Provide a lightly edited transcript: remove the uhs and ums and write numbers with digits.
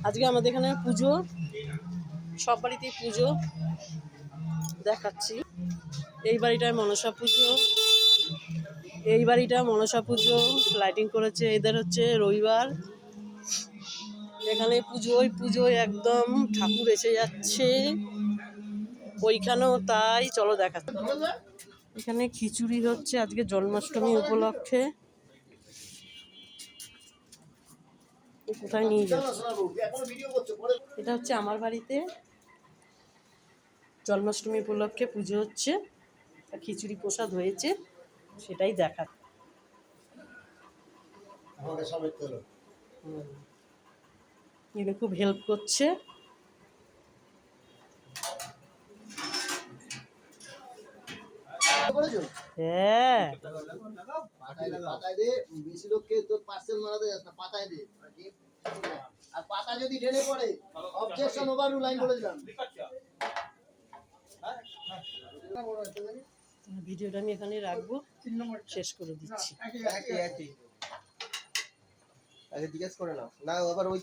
আজকে আমাদের এখানে পুজো, সব বাড়িতেই পুজো দেখাচ্ছি। এই বাড়িটায় মনসা পুজো, এই বাড়িটা মনসা পুজো লাইটিং করেছে। এদের হচ্ছে রবিবার, এখানে পুজোয় একদম ঠাকুর এসে যাচ্ছে। ওইখানেও তাই, চলো দেখা। এখানে খিচুড়ি হচ্ছে আজকে জন্মাষ্টমী উপলক্ষে। কোথায় নিয়ে যাচ্ছে? এটা হচ্ছে আমার বাড়িতে জন্মাষ্টমী উপলক্ষে পুজো হচ্ছে, খিচুড়ি প্রসাদ হয়েছে, সেটাই দেখা। এটা খুব হেল্প করছে। হ্যাঁ, ভিডিওটা আমি এখানে রাখবো, শেষ করে দিচ্ছি। জিজ্ঞেস করে নাও না, আবার ওই